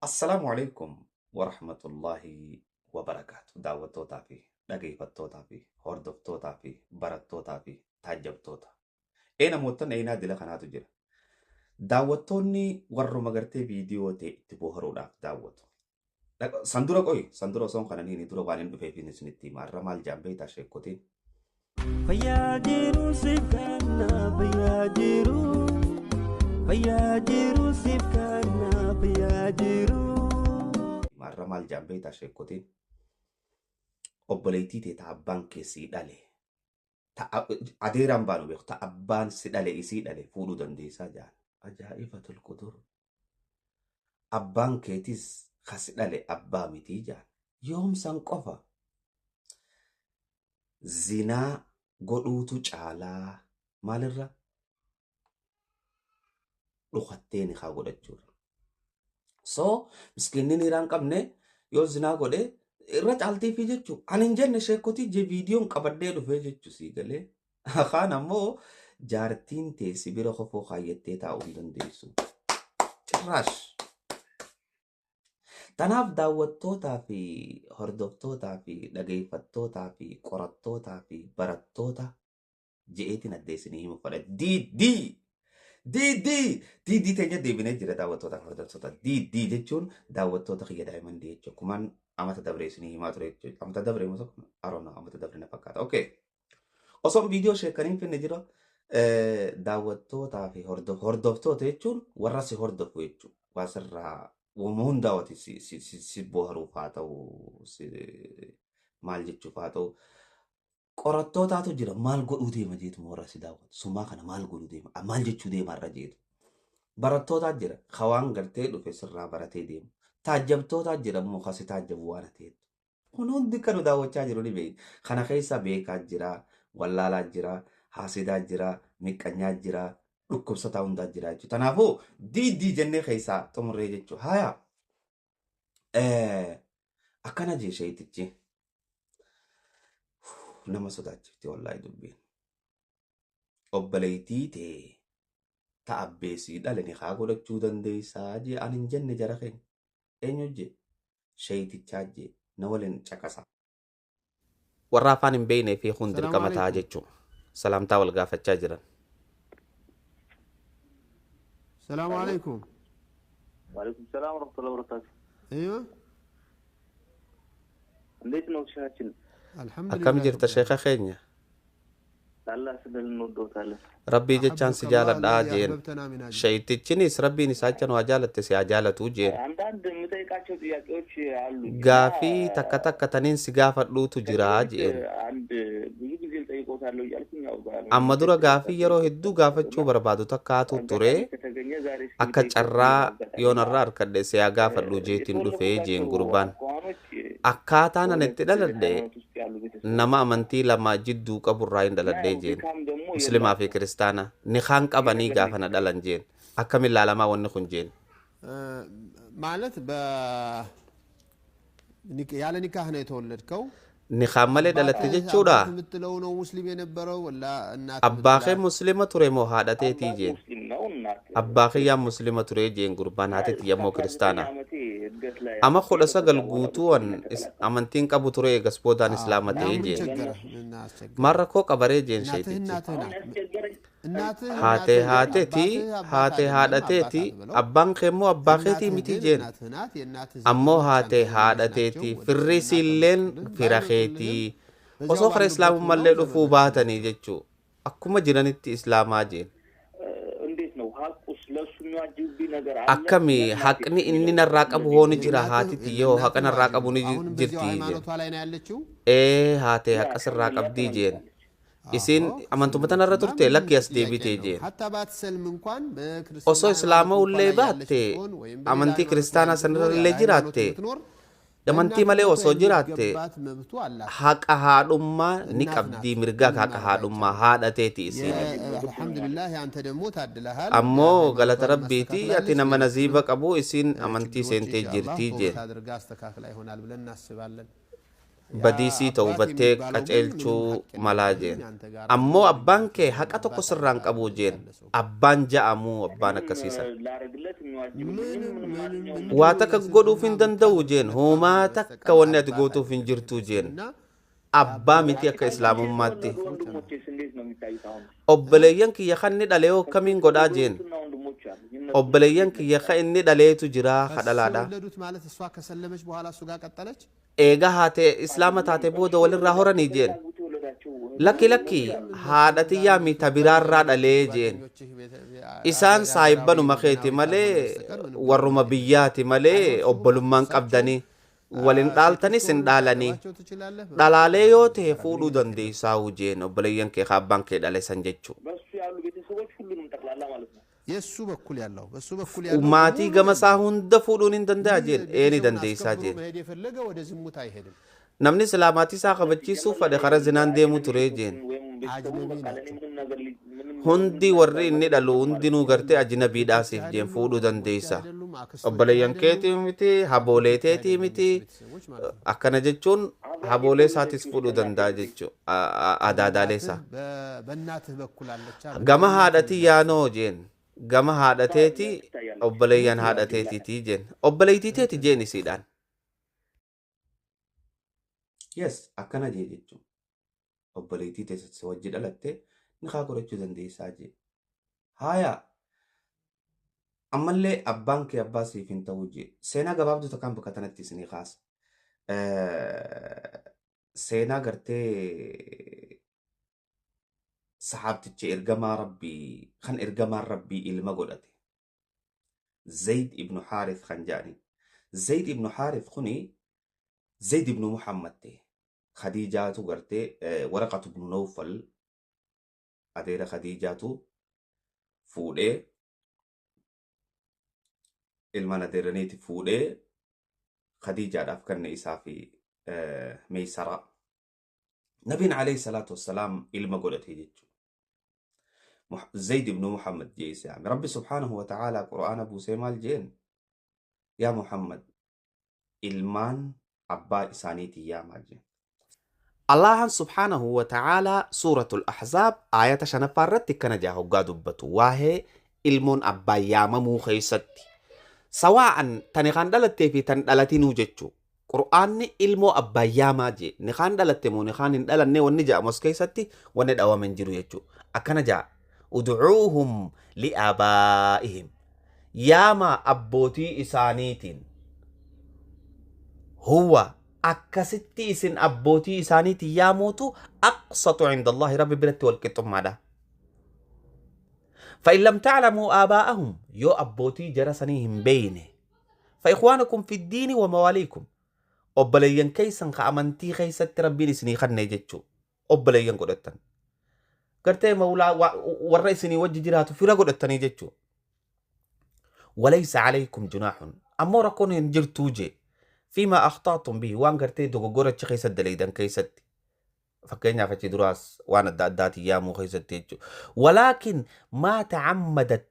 السلام عليكم ورحمة الله وبركاته دعوتوتا في dhaggeeffattootaa fi hordoftootaa fi barattootaa fi taajjabtoota. Namoottan dila kanaatu jira. Daawwattoonni warruma gartee viidiyoo ta'e itti boharuudhaaf daawwatu. Sandura osoo kananiin dura waan hin dhufeef isinitti hima. Har'a maal jaambee ta'a sheekkotiin. Fayyaa jiruu siif kanna fayyaa jiruu siif kanna fayyaa jiruu. Har'a maal jaambee ta'a sheekkotiin. Obboleettii ta'e ta'a abbaan keessii dhale. Adeeraan baanu beeku ta'a abbaan si dhale isii dhale fuudhuu dandeessaa jaan. Ajaa'ibatul qudur. Abbaan keetis kasi dhale abbaa mitii jaan. Yoomsan qofa. Zinaa godhuutu caalaa maalirra dhukattee ni haa godhachuudha. So miskiinni niiraan qabne yoo zinaa godhe irra caaltii fi jechuun ani hin jenne sheekotii je viidiyoon qabadhee dhufee jechuu sii galee. Kaan ammoo jaartiin teessi bira kofoo kaayyattee taa'uu hin dandeessu. Cirraash. Tanaaf daawwattootaa fi hordoftootaa fi dhaggeeffattootaa fi qorattootaa fi barattoota je'eetiin addeessinii himu fadha. Diidii teenya deebinee jira daawwattoota fi hordoftoota. Diidii jechuun daawwattoota kiyya daa'iman jechuudha. Kumaan amata dabree isinii himaa ture jechuudha. Amata dabree moo tokko aroona amata dabree na fakkaata. Okay. Osoon viidiyoo sheekaniin finne jira daawwattootaa fi hordoftoota jechuun warra si hordofu jechuudha. Waasirraa uumama hundaawati si boharuuf haa ta'u maal jechuuf haa ta'u qorattootaatu jira maal godhuu deema jeetu warra si daawwatu sumaa kana maal godhuu deema maal jechuu deema irra jeetu barattootaa jira hawaan gartee dhufe sirraa baratee deemu taajjabtootaa jira immoo kasi taajjabu waan ta'eetu kun hundi kanu daawwachaa jiru ni beeku kana keessa beekaa jira wallaalaa jira haasidaa jira miqqanyaa jira dhukkubsataa hundaa jira jechuudha. Kanaafuu diidii jennee keessaa xumurree jechuudha. Haya akkana jeesheetichi nama sodaachifte wallaahi dubbiin. Obboleettii ta'e ta'abbeesii dhale ni haa godhachuu dandeessaa jee ani hin jenne jara keenya. Eenyu jee sheeyitichaa jee na waliin caqasa. Warra afaan hin beeknee fi kun dirqama ta'a jechuudha. Salaamtaa wal gaafachaa jiran. السلام عليكم. وعليكم السلام ورحمة الله وبركاته. ايوه ليش نوشاتين؟ الحمد لله. Akkam jirta sheeka keenya? الله سبحانه النور تعالى. Rabbii jechaan si jaaladhaa jeen. Sheeyitichinis rabbiin isaa jechaan waa jaalatte si haa jaalatu jeen. عندنا متأكد ጥያቄዎች አሉ. Gaafii takka takka taniin si gaafadhuutu jira jeen. አንድ ብዙ ጊዜ ጠይቆታለሁ እያልኩኝ ያው Amma dura gaafii yeroo hedduu gaafachuu barbaadu takkaatu ture ከተገኘ ዛሬ akka carraa yoonarraa harkadhe si haa gaafadhu jeetiin dhufee jeen gurbaan. Akkaataan ani itti dhaladhe nama amantii lama jidduu qaburraa hin dhaladhee jeen. Muslimaa fi kiristaana ni kaan qabanii gaafa na dhalan jeen. Akkamiin ilaalamaa wanni kun jeen. ማለት ያለ ኒካህ ነው የተወለድከው Ni kaan malee dhalatte jechuudha. የምትለው ነው ሙስሊም የነበረው ወላ እናት Abbaa kee muslima ture moo haadha teetii jeen. ሙስሊም ነው እናት Abbaa kiyyaan muslima ture jeen gurbaan haatitti yemmoo kiristaana. ዓመቴ እድገት ላይ Ama 19 guutuun amantiin qabu ture eegas boodaan islaama ta'ee ምን jeen. ቸገረ እና አስቸገረ Marra koo qabaree jeen እናትህ sheetichi. እናትህ ናት ያስቸገረኝ እናትህ Haatee haateeti haatee haadhateeti abbaan kee immoo abbaa keetii miti jeen. እናትህ ናት የእናትህ Ammoo haatee haadhateeti firri siilleen fira keetii. Osoo kara islaamummallee dhufuu baatanii jechuu. Akkuma jiranitti islaamaa jeen. እንዴት ነው ሀቁስ ለሱ የሚዋጅብኝ ነገር አለ? Akkami haqni inni narraa qabu hooni jira haatiti yoo haqa narraa qabu ni አሁን በዚያው jirti jeen. ሃይማኖቷ ላይ ነው ያለችው Haatee haqa sirraa qabdii jeen. Isin amantuma tanarra turte lakki as deebitee jeen. hatta baatselm እንኳን Osoo islaamawullee baatte amantii kiristaanaa sanarrallee jiraatte amantii malee osoo jiraatte haqa haadhummaa ni qabdii mirgaa haqa haadhummaa haadhateeti isin. አልহাምዱሊላህ አንተ ደግሞ ታድለሃል Ammoo galata rabbiiti ati nama naziiba qabu isin amantii seentee jirtii jeen. አድርጋ አስተካክላ ይሆናል ብለን እናስባለን badisii ta'u battee qaceelchuu malaa jeen. Ammoo abbaan kee haqa tokko sirraan qabuu jeen. Abbaan ja'amuu abbaan akkasiisan. ላረግለት የሚዋጅብኝም ምንም ማንኛውም Waa takka godhuuf hin danda'u jeen. Homaa takka wanni ati gootuuf hin jirtu jeen. Abbaa miti akka islaamummaatti. ወንድሞቼስ እንዴት ነው የሚታዩት? አሁን Obboleeyyan kiyya kan inni dhalee akkamiin godhaa jeen. እና ወንድሞች አሉ Obboleeyyan kiyya kan inni dhaleetu jira kadhalaadha. ወለዱት ማለት እሷ ከሰለመች በኋላ እሱ ጋር ቀጠለች። Eega haatee islaama taate booda walirraa horanii jeen. የወለዳቸው Lakki haadha tiyyaa mita biraarraa dhalee jeen. Isaan saayibbanuma keeti malee warruma biyyaati malee obbolummaan qabdanii walin dhaaltanis hin dhaalanii. Dhalaalee yoo ta'e fuudhuu dandeessaa jeen obboleeyyan kee abbaan kee dhale san jechuu. በሱ ያሉ ቤተሰቦች ሁሉንም ጠቅላላ ማለት ነው። የሱ በኩል ያለው በሱ በኩል ያለው Maatii gama isaa hunda fuudhuun hin danda'a jeen. Eeni dandeessaa jeen. መሄድ የፈለገ ወደ ዝሙት አይሄድም። Namni islaamaatii isaa kabachiisuuf fedhe karaa zinaan deemuu ture jeen. ወይም ቤተሰቡ በቃ ለእኔ ምንም ነገር ምንም Hundi warri inni dhalu hundinuu gartee ajnabiidhaasiif jeen fuudhuu dandeessa. አይደሉም አክስቶች Obboleeyyan keetii miti haboolee teetii miti. ቤተሰቦች ማለት ነው። Akkana jechuun haboolee isaatis fuudhuu danda'a jechuu adaadaalee isaa. በእናትህ በኩል አለች አለ። Gama haadhatii yaanoo jeen. Gama haadhateeti obboleeyyan haadhateetiitii jeen. Obboleeytiiteeti jeen isiidhaan. Yes, akkana jee jechuun. Obboleeytii teessatti wajji dhalatte ni haa godhachuu dandeessaa jee. Haaya. Ammallee abbaan kee abbaa siif hin ta'uu jee. Seenaa gabaabduu takkaan bakka tanatti isinii kaasa. Seenaa gartee sahaabtichi ergamaa rabbii kan ergamaan rabbii ilma godhate. Zayd ibn Haarith kan jedhani. Zayd ibn Haarith kuni Zayd ibn Muhammad ta'e. Khadiijaatu gartee waraqatu ibn Nawfal adeera Khadiijaatu fuudhee ilmaan adeeraniiti fuudhee Khadiijaadhaaf kanne isaa fi Meeysaraa. Nabiin alayhi salaatu wassalaam ilma godhatee jechuudha. زيد بن محمد جيس يعني ربي سبحانه وتعالى قرآن أبو سيمال جين يا محمد إلمان أبا إسانيتي يا ماجين الله سبحانه وتعالى سورة الأحزاب آية شنفارت كان جاهو قادبتو واهي إلمون أبا ياما مو خيستي سواء تنخان دلتي في تندلتي نوجتشو قرآن إلمو أبا ياما جي نخان دلتي مو نخان دلتني ونجا مسكيستي وندعوا من جرو يجو أكنا جا ادعوهم لآبائهم ياما أبوتي إسانيتين هو أكستي إسن أبوتي إسانيتي ياموتو أقسط عند الله رب بلت والكتم ماذا فإن لم تعلموا آباءهم يو أبوتي جرسنيهم بينه فإخوانكم في الدين ومواليكم أبليين كيسن خامنتي خيست ربي لسني خدني جتشو أبليين قدتن قرتي مولا والرئيسني وجه جراتو في رقل التنيجتشو وليس عليكم جناح أما ركون ينجرتو جي فيما أخطأتم به وان قرتي دوغورة خيست دليدن كيست فكينا فتي دراس وانا داتي يامو خيست تيجو ولكن ما تعمدت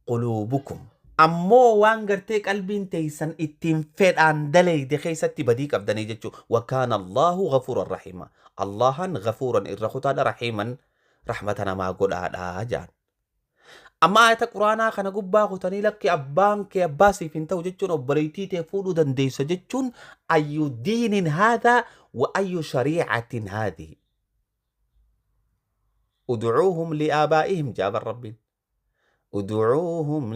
قلوبكم أما وان قرتي قلبين تيسن اتنفيد عن دليد خيست بديك أبداني جتشو وكان الله غفورا رحيما الله غفورا إرخوتا رحيما رحمتنا ما قد جان أما آية القرآن خنا قبا قتني لك أبان كي أباسي فينتو جتشون وبريتي تفولو دنديس جتشون أي دين هذا وأي شريعة هذه ادعوهم لآبائهم جاب الرب ادعوهم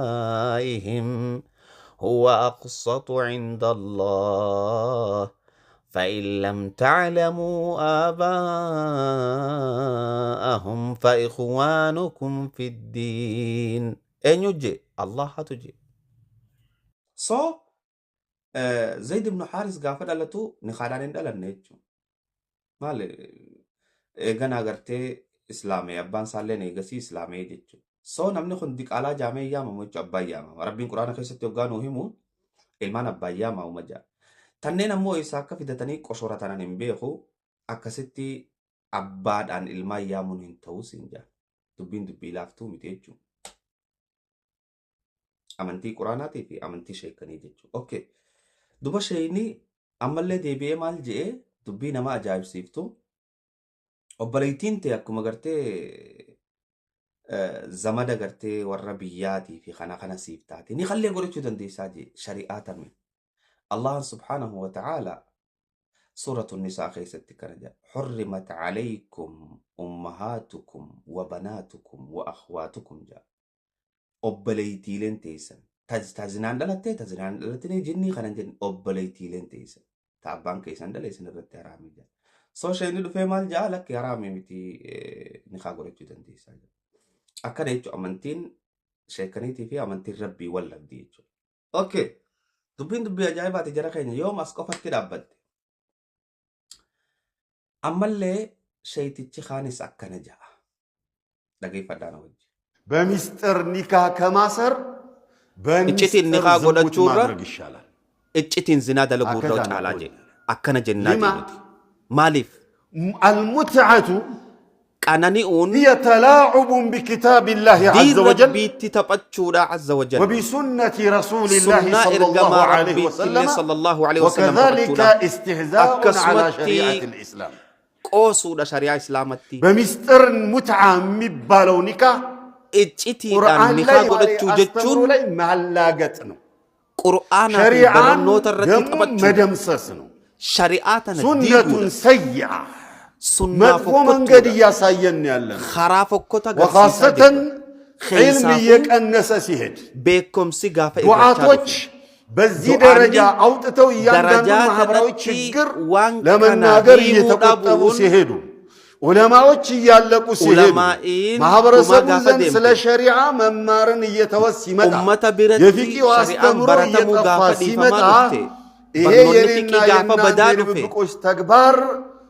لآبائهم هو أقسط عند الله فإن لم تعلموا آباءهم فإخوانكم في الدين أين يجي الله تجي زيد بن حارس قافل ألتو نخالان دلنيجو مالي إيغانا غرتي إسلامي أبان سالين إيغسي إسلامي جيجو نمني خندق على جامعي ياما موجو أبا ياما ربين قرآن خيست يوغانو همو إلمان أبا ياما ومجا Tanneen ammoo isaa akka fidatanii qoshora tanan hin beeku akkasitti abbaadhaan ilmaan yaamuun hin ta'uu siin jaa. Dubbiin dubbii laaftuu miti jechuudha. Amantii quraanaatii fi amantii sheekanii jechuudha. Okay. دوبا شيني أما اللي دي بي مال جي دبينا ما أجايب سيفتو وبريتين تي أكو مغرتي زمدا غرتي ورا بياتي في خنا سيفتاتي ني خلي يقول شو دندي ساجي شريعات من الله سبحانه وتعالى سورة النساء خيست كرجا حرمت عليكم أمهاتكم وبناتكم وأخواتكم جا أبليتي لين تيسن تزنان دلتي تزنان دلتني جني خنا جن أبليتي لين تيسن تعبان كيسن دليسن الرت رامي جا سو شيء ندو في مال جا لك يا رامي متي نخاغور شو دندي ساجي أكاد يجو أمانتين شيكانيتي في أمانتين ربي ولا بدي يجو أوكي دبي أجايبات جرا خيني يوم أسقفت كده أبد أما اللي شيء تيجي خانس أكنا جا لقي فدانا وجه በሚስጥር ኒካህ ከማሰር إجتين በሚስጥር نخا قد ዝሙት أشورا ማድረግ ይሻላል። إجتين زنا دلقور أكدا روج على نقول. جي أكنا جناجي لما؟ متي مالف المتعة كانني أون هي تلاعب بكتاب الله دي عز وجل ربي تتبتشورا عز وجل وبسنة رسول الله سنة صلى الله إرجما عليه ربي وسلم صلى الله عليه وسلم وكذلك تبتشورا استهزاء على أكسوتي شريعة الإسلام قوسو شريعة إسلامتي بمستر متعة مبالو نكاح إجتين قرآن نخا لا قد أستمر أشوجتشون لي مهلاقتنا قرآن في شريعة برنوت الرتي دم تبتشون مدمسسنا شريعتنا سنة ديدودا سيئة سنة مدفو من قد فكتودا ياساين يالن خرافة كتا وخاصة علم يكنس سيهد بكم سيغافة دعاتوش بزي درجة أوتتو ياندن درجات محبراوي التي تشجر وان لمن كان ناقر هيمو يتقطبو دابون سيهدو علماء يالكو سيهدو علماءين محبرسبو كما زن قافة سلا شريعة ممارن يتوسي مدى أمة برتي يفكي شريعة واستمرو برتمو يتقفى قافة سيمتا ديفما إيه برنون يرينا فيكي قافة ينان بدادو دير في بقوش تكبار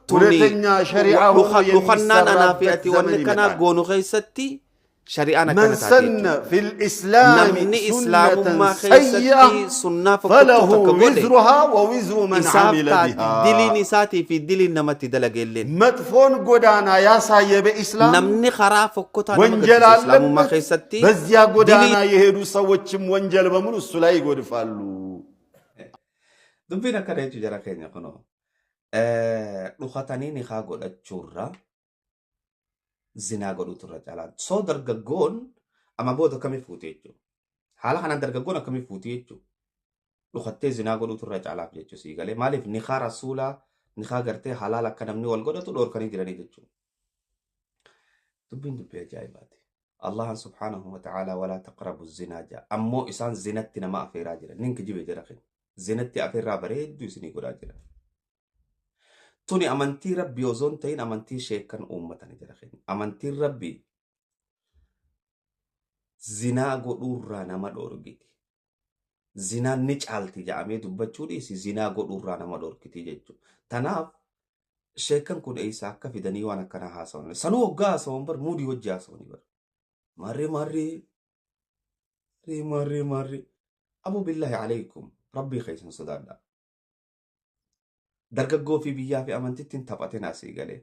توني ولتنيا شريعة لخنان أنا في أتي زمن ونكنا مكان قونو خيستي شريعة من كانت سن في الإسلام نمني إسلام ما سنة سيئة خيستي سنة فله فكتو وزرها ووزر من عمل إسابتا بها دلي نساتي في دلي نمتي دلقلين مدفون قدانا يا سايب إسلام نمني خراف كتا وانجل إسلام ما علبت خيستي بزيا قدانا يهدو سوچم وانجل بمن السلاي قد فالو دبينا كده يجي جرا كينيا كنو لخطاني نخا قد أجورا زنا قد ترجالات سو درقون أما بودو كمي فوتيجو حالا خنا درقون كمي فوتيجو لخطي زنا قد ترجالات جيجو سيغالي مالف نخا رسولا نخا قرتي حالا كنمني والقود تدور كني جراني جيجو دبي جايباتي الله سبحانه وتعالى ولا تقربوا الزنا جا أمو إسان زنتنا ما أفي راجرا نينك جيبي جرخين زنتي أفي رابريد دو سني قراجرا توني أمانتي ربي وزون تين أمانتي شيكن أمتني جرخين أمانتي ربي زنا قدورا نما دورجيتي زنا نجعلتي جامي دبچودي سي زنا قدورا نما دورجيتي جيجو تناف شيكن كون إيسا كفي دني وانا كنا هاسون سنو وقا سون بر مودي وجا سوني بر ماري أبو بالله عليكم ربي خيسن صدادا درقو في بيا في أمانتي تنتبطي ناسي قالي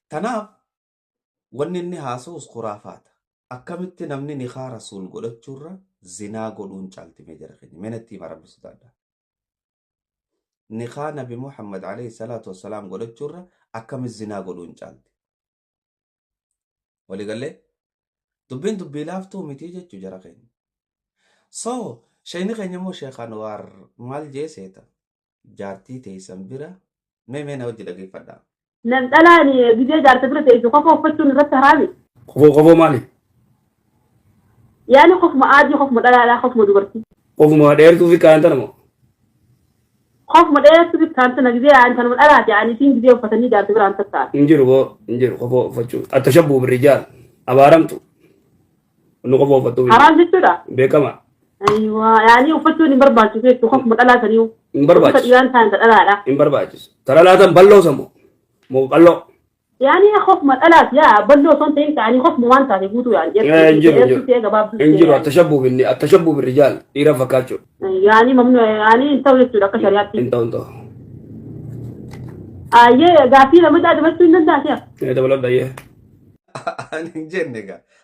تناف ونني هاسوس خرافات أكمت نمني نخا رسول قولت جرة زنا قولون چالتي مجرخيني من التيم ربي صدادا نخا نبي محمد عليه الصلاة والسلام قولت جرة أكم الزنا قولون چالتي ولي قال لي دبي لافتو متيجة جرخيني شيني خيني مو شيخ أنوار مال جيسيتا جارتي تيسن بيرا مين وجه لقي فدا نمتلاني بيجي جارت برا تيجي خفوا فتشون رت هرامي خفو مالي يعني خف ما عادي خف ما لا خف ما دبرتي خفو ما ديرتو في كانت أنا خف ما دير تبي كانت نجدي عن كانوا الألات يعني تين جدي وفتني جارت برا أنت تعرف انجرو خفو فتشو التشبه بالرجال أبارمتو إنه خفو فتو حرام جدا ده بكما أيوة يعني وفتوني بربع شوفي خف ما الألات اليوم برباج إيران كانت الألات برباج ترى لا تنبلو سمو مو قلو يعني خف ما الألات يا بلو صنت يعني خف ما وانت يفوتوا يعني انجرو التشبه بالرجال إيران فكاتشو يعني ممنوع يعني انت ولدت لك شريعتي انت ايه قافله مدى بس الناس يا ده بلد ايه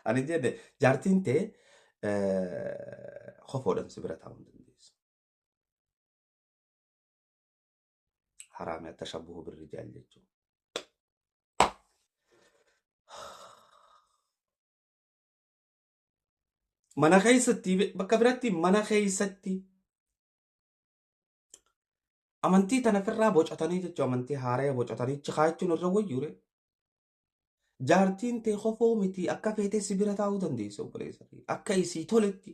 أنا جنة جارتين تي خفوا دم سبرتهم حرام التشبه بالرجال جتشو mana keessatti bakka biratti mana keessatti amantii tana firraa bocatanii jechuun amantii haaraa bocatanii chikaachuun irra wayyuure jaartiin tee kofoo miti akka feetee si bira taa'uu dandeesse obboleessa akka isii toletti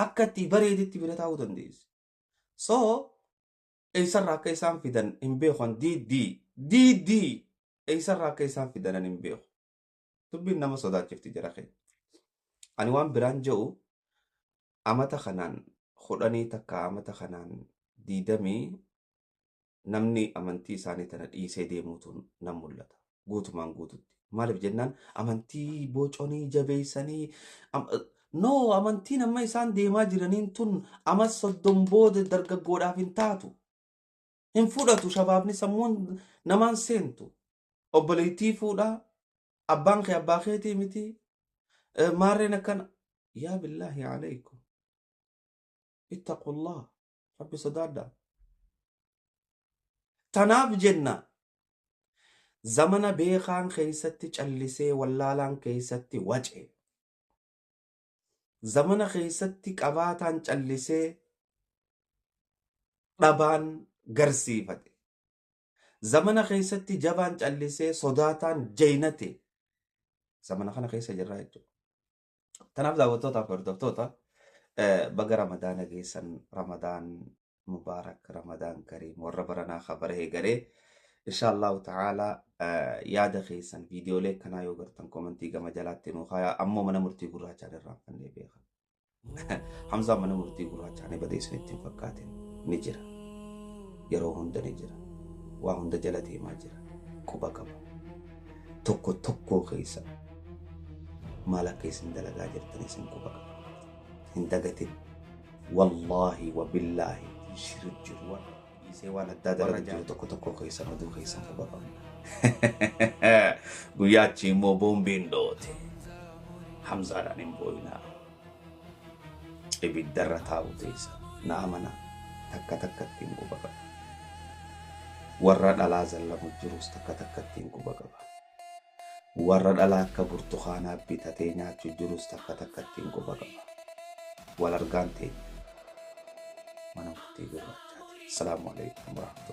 akka itti bareedetti bira taa'uu dandeesse so eessarraa akka isaan fidan hin beekan diidii eessarraa akka isaan fidanan hin beeku dubbiin nama sodaachifti jira kee ani waan biraan jedhu amata kanaan hodhanii takka amata kanaan diidamii namni amantii isaanii tana dhiisee deemuutu nan mul'ata guutumaan guututti maaliif jennaan amantii boconii jabeessanii no amantiin amma isaan deemaa jiraniin tun ama 30 booda dargaggoodhaaf hin taatu hin fudhatu shabaabni sammuun namaan seentu obboleettii fuudhaa abbaan kee abbaa keetii miti مارين كان يا بالله عليكم اتقوا الله ربي صدادا تناف جنة زمن بيخان خيستي جلسي واللالان كيستي وجه زمن خيستي قباتان جلسي ربان غرسي فتي زمن خيستي جبان جلسي صداتان جينتي زمن خانا خيسة جرايتو تناف دعوتوتا فردوتوتا بقى رمضان جيسن رمضان مبارك رمضان كريم وربنا خبره غري ان شاء الله تعالى ياد خيسن فيديو لك كنا يوغرتن كومنتي كما جلاتنو خايا امو من مرتي غرا چان رافن دي بيخ حمزه من مرتي غرا چان بدي سنتين فكاتين نجرا يرو هند نجرا وا هند جلاتي ماجرا كوبا كبا توكو خيسن مالك كيسن دلقا جرتني سن كوبا هندقتين والله وبالله يشير الجروان يسيوان الدادة رجل توكو خيسن ودو خيسن كوبا قياتي مو بومبين دوتي حمزة رانين بوينا ابي الدرة تاو تيسا نامنا تكا تين كوبا ورد على زلم الجروس تكا تين كوبا warra dhalaa akka burtukaanaa bitatee nyaachuu jirus takka takkattiin quba qaba. Wal argaan ta'e mana murtii gurraachaati. Assalaamu alaikum warahmatullahi